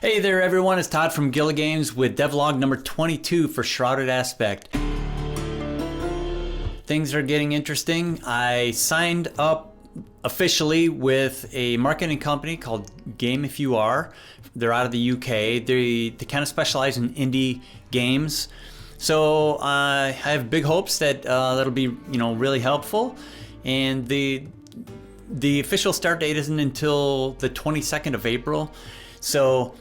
Hey there everyone, it's Todd from Guilla Games with devlog number 22 for Shrouded Aspect. Things are getting interesting. I signed up officially with a marketing company called Game If You Are. They're out of the UK. They kind of specialize in indie games. So I have big hopes that that'll be really helpful. And the official start date isn't until the 22nd of April. So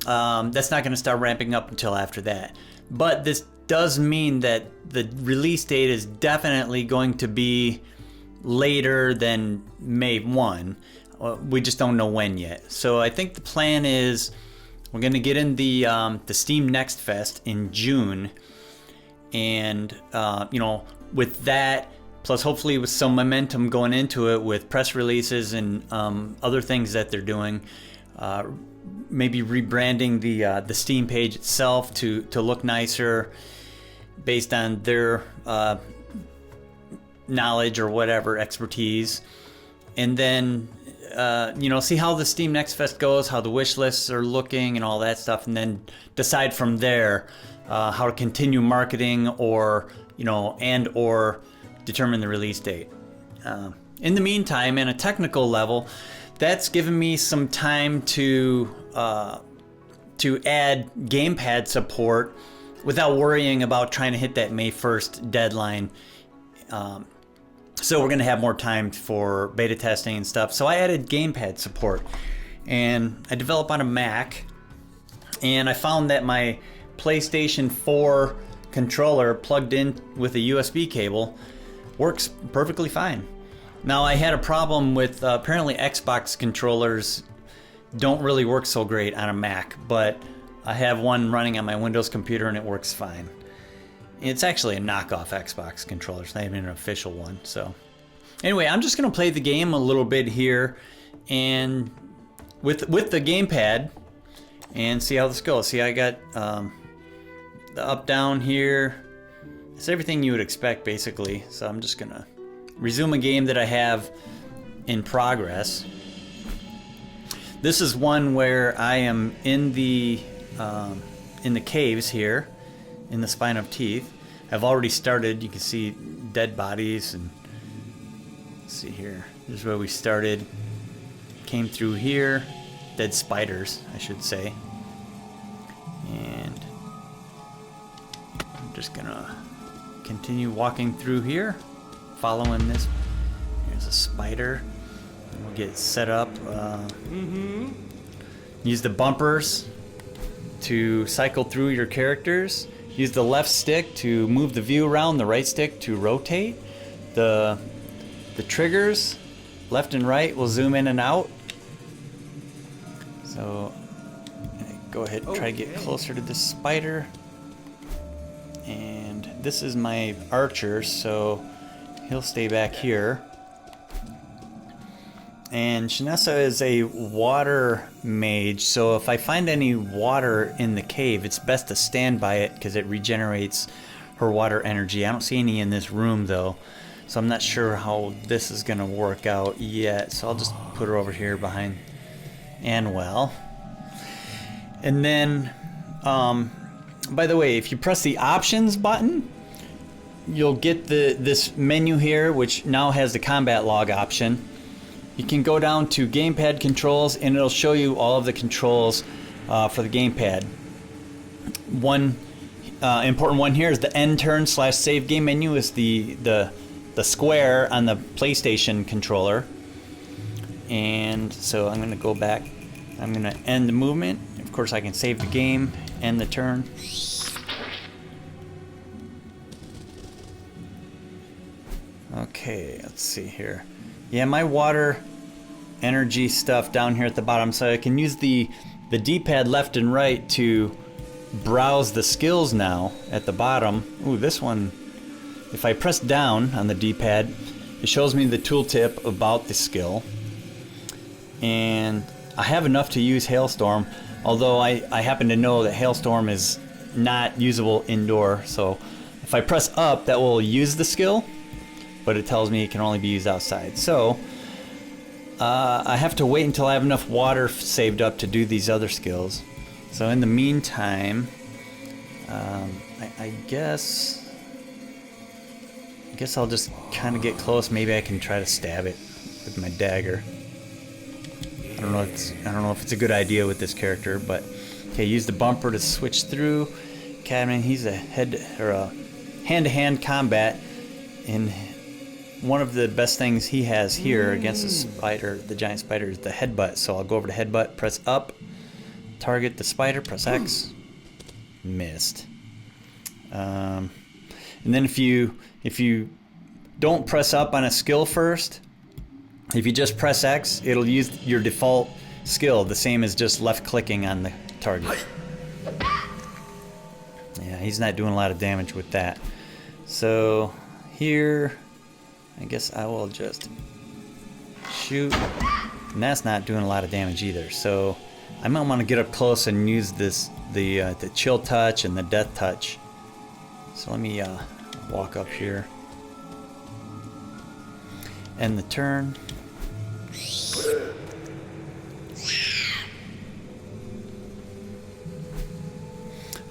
that's not going to start ramping up until after that. But this does mean that the release date is definitely going to be later than May 1. We just don't know when yet. So I think the plan is we're going to get in the Steam Next Fest in June. And, with that, plus hopefully with some momentum going into it with press releases and other things that they're doing, maybe rebranding the Steam page itself to look nicer based on their knowledge or whatever, expertise. And then, see how the Steam Next Fest goes, how the wish lists are looking and all that stuff, and then decide from there how to continue marketing or determine the release date. In the meantime, in a technical level, that's given me some time to add Gamepad support without worrying about trying to hit that May 1st deadline. So we're going to have more time for beta testing and stuff. So I added Gamepad support, and I develop on a Mac, and I found that my PlayStation 4 controller plugged in with a USB cable works perfectly fine. Now, I had a problem with apparently Xbox controllers don't really work so great on a Mac, but I have one running on my Windows computer and it works fine. It's actually a knockoff Xbox controller, it's not even an official one. So anyway, I'm just going to play the game a little bit here and with the gamepad and see how this goes. See, I got the up down here. It's everything you would expect basically. So I'm just going to resume a game that I have in progress. This is one where I am in the caves here, in the Spine of Teeth. I've already started. You can see dead bodies, and let's see here. This is where we started. Came through here. Dead spiders, I should say. And I'm just gonna continue walking through here, following this. There's a spider. And we'll get set up. Use the bumpers to cycle through your characters. Use the left stick to move the view around, the right stick to rotate. The triggers, left and right, will zoom in and out. So go ahead and try to get closer to this spider. And this is my archer, so he'll stay back here. And Shanessa is a water mage, so if I find any water in the cave, it's best to stand by it because it regenerates her water energy. I don't see any in this room though, so I'm not sure how this is going to work out yet. So I'll just put her over here behind Anwell. And then, by the way, if you press the options button, you'll get this menu here, which now has the combat log option. You can go down to gamepad controls and it'll show you all of the controls for the gamepad. One important one here is the end turn / save game menu is the square on the PlayStation controller. And so I'm going to go back. I'm going to end the movement. Of course I can save the game, end the turn. Okay, let's see here. Yeah, my water energy stuff down here at the bottom, so I can use the D-pad left and right to browse the skills now at the bottom. Ooh, this one, if I press down on the D-pad, it shows me the tooltip about the skill. And I have enough to use Hailstorm, although I happen to know that Hailstorm is not usable indoor, so if I press up, that will use the skill, but it tells me it can only be used outside. So I have to wait until I have enough water saved up to do these other skills. So in the meantime, I guess I'll just kind of get close. Maybe I can try to stab it with my dagger. I don't know if it's a good idea with this character, but okay. Use the bumper to switch through. Cadman, he's a hand-to-hand combat, and one of the best things he has here against the spider, the giant spider, is the headbutt. So I'll go over to headbutt, press up, target the spider, press X, missed. And then if you don't press up on a skill first, if you just press X, it'll use your default skill, the same as just left clicking on the target. Yeah, he's not doing a lot of damage with that. So here, I guess I will just shoot, and that's not doing a lot of damage either. So I might want to get up close and use the chill touch and the death touch. So let me walk up here, end the turn.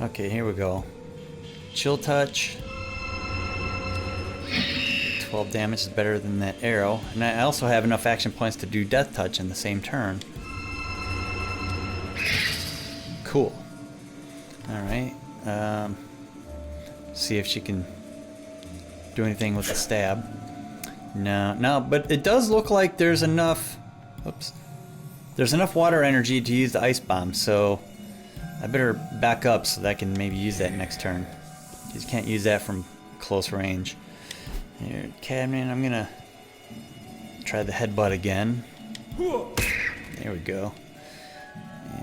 Okay, here we go. Chill touch. 12 damage is better than that arrow. And I also have enough action points to do death touch in the same turn. Cool. Alright. See if she can do anything with the stab. No, but it does look like there's enough. Oops. There's enough water energy to use the ice bomb, so I better back up so that I can maybe use that next turn. You just can't use that from close range. Here, Cadman, I'm gonna try the headbutt again. There we go.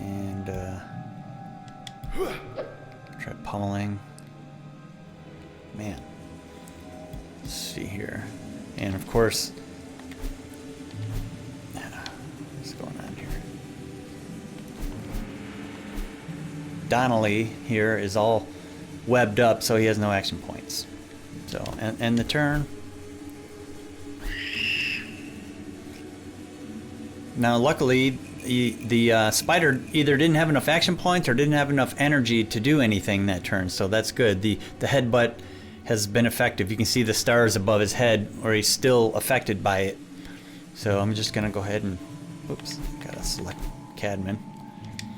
And try pummeling. Man. Let's see here. And of course, what's going on here? Donnelly here is all webbed up, so he has no action points. So, and the turn. Now, luckily, the spider either didn't have enough action points or didn't have enough energy to do anything that turn, so that's good. The headbutt has been effective. You can see the stars above his head, or he's still affected by it. So I'm just gonna go ahead and, oops, gotta select Cadman.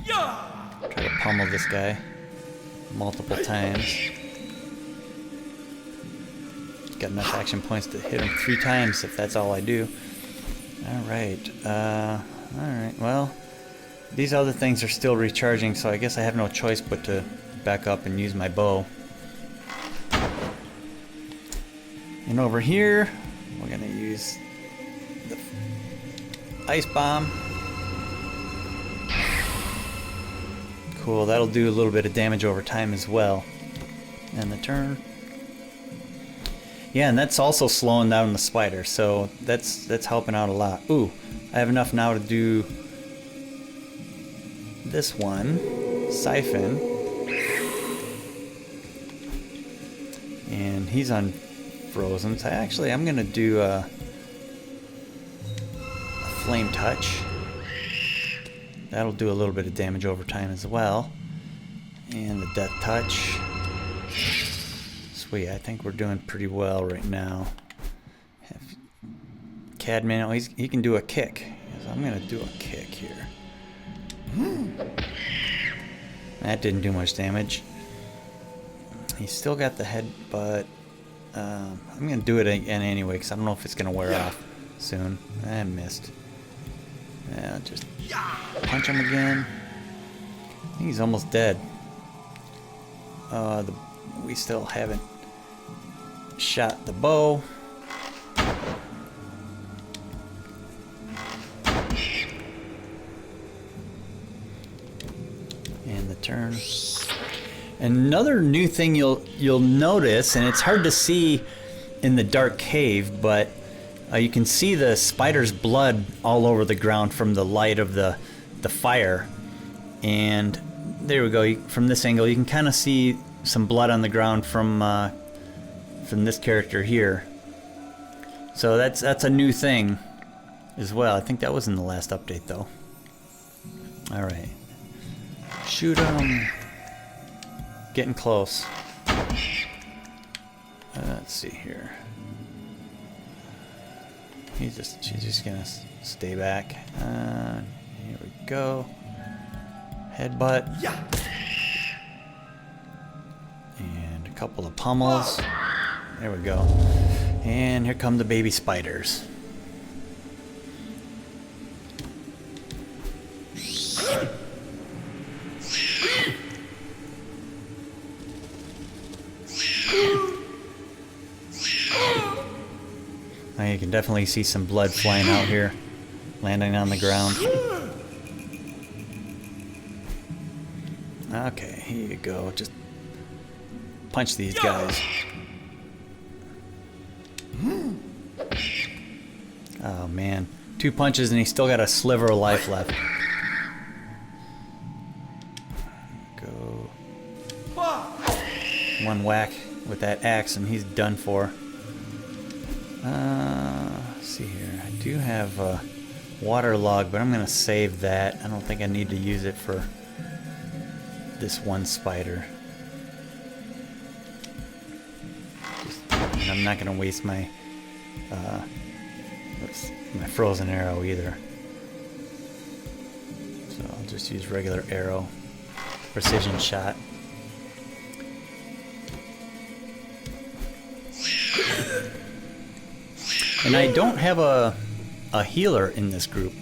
Try to pummel this guy multiple times. Got enough action points to hit him 3 times if that's all I do. Alright, well, these other things are still recharging, so I guess I have no choice but to back up and use my bow. And over here, we're gonna use the ice bomb. Cool, that'll do a little bit of damage over time as well. And the turn. Yeah, and that's also slowing down the spider, so that's helping out a lot. Ooh, I have enough now to do this one, Siphon. And he's unfrozen, so actually I'm gonna do a Flame Touch. That'll do a little bit of damage over time as well. And the Death Touch. Sweet, I think we're doing pretty well right now. Cadman, oh, he can do a kick. So I'm gonna do a kick here. That didn't do much damage. He's still got the head, but I'm gonna do it again anyway, because I don't know if it's gonna wear off soon. I missed. Yeah, just punch him again. I think he's almost dead. We still haven't shot the bow. And the turn. Another new thing you'll notice, and it's hard to see in the dark cave, but you can see the spider's blood all over the ground from the light of the fire. And there we go. From this angle, you can kind of see some blood on the ground from this character here. So that's a new thing as well. I think that was in the last update though. All right. Shoot him. Getting close. Let's see here. She's just gonna stay back. Here we go. Headbutt. Yeah. And a couple of pummels. There we go. And here come the baby spiders. Now you can definitely see some blood flying out here, landing on the ground. Okay, here you go. Just punch these guys. Oh man, 2 punches and he's still got a sliver of life left. Go. 1 whack with that axe and he's done for. Let's see here. I do have a water log, but I'm gonna save that. I don't think I need to use it for this one spider. I'm not gonna waste my frozen arrow either. So I'll just use regular arrow, precision shot. And I don't have a healer in this group.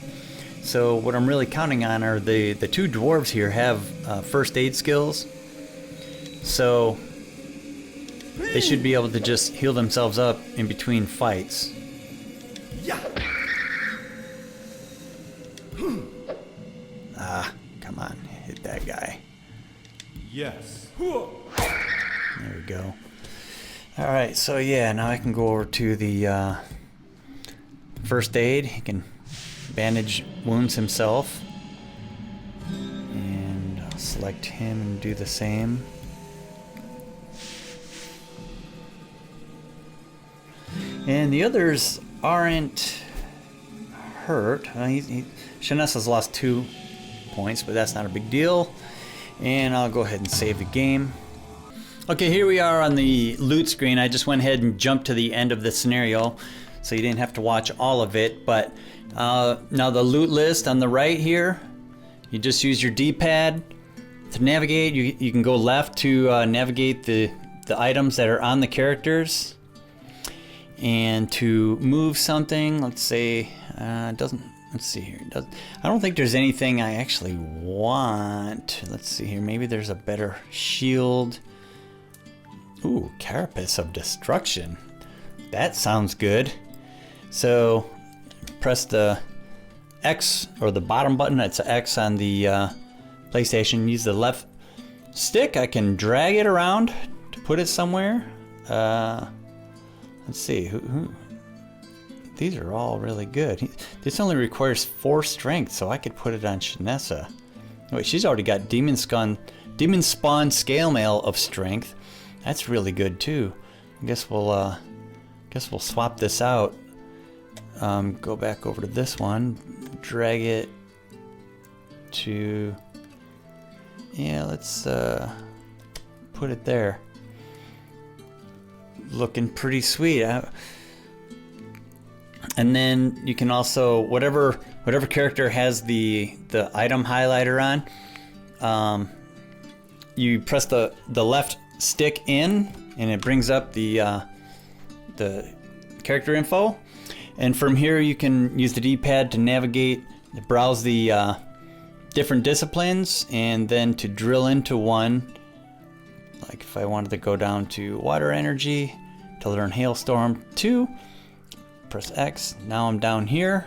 So what I'm really counting on are the 2 dwarves here have first aid skills. So they should be able to just heal themselves up in between fights. Yeah. Ah, come on, hit that guy. Yes. There we go. Alright, so yeah, now I can go over to the first aid. He can bandage wounds himself. And I'll select him and do the same. And the others aren't hurt. Shanessa's lost 2 points, but that's not a big deal. And I'll go ahead and save the game. Okay, here we are on the loot screen. I just went ahead and jumped to the end of the scenario, so you didn't have to watch all of it. But now the loot list on the right here, you just use your D-pad to navigate. You can go left to navigate the items that are on the characters. And to move something, let's say, let's see here. I don't think there's anything I actually want. Let's see here. Maybe there's a better shield. Ooh, Carapace of Destruction. That sounds good. So press the X or the bottom button. It's X on the PlayStation. Use the left stick. I can drag it around to put it somewhere. Let's see. These are all really good. This only requires 4 strength, so I could put it on Shanessa. Wait, she's already got Demon Spawn Scale Mail of Strength. That's really good too. I guess we'll swap this out. Go back over to this one. Drag it to. Yeah, let's put it there. Looking pretty sweet. And then you can also whatever character has the item highlighter on, you press the left stick in and it brings up the character info, and from here you can use the D-pad to navigate, browse the different disciplines, and then to drill into one. Like if I wanted to go down to water energy to learn Hailstorm 2, press X. Now I'm down here.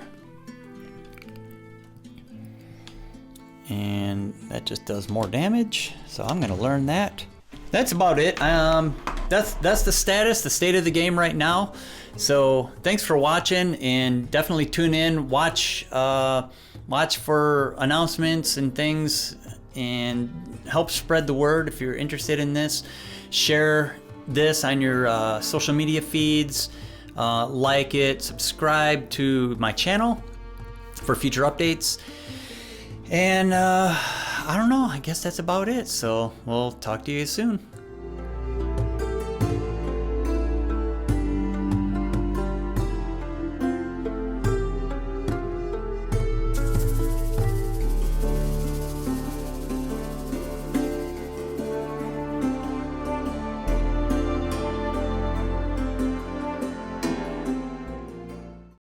And that just does more damage. So I'm gonna learn that. That's about it. That's the state of the game right now. So thanks for watching, and definitely tune in, watch for announcements and things, and help spread the word if you're interested in this. Share this on your social media feeds, like it, subscribe to my channel for future updates, and I don't know. I guess that's about it. So we'll talk to you soon.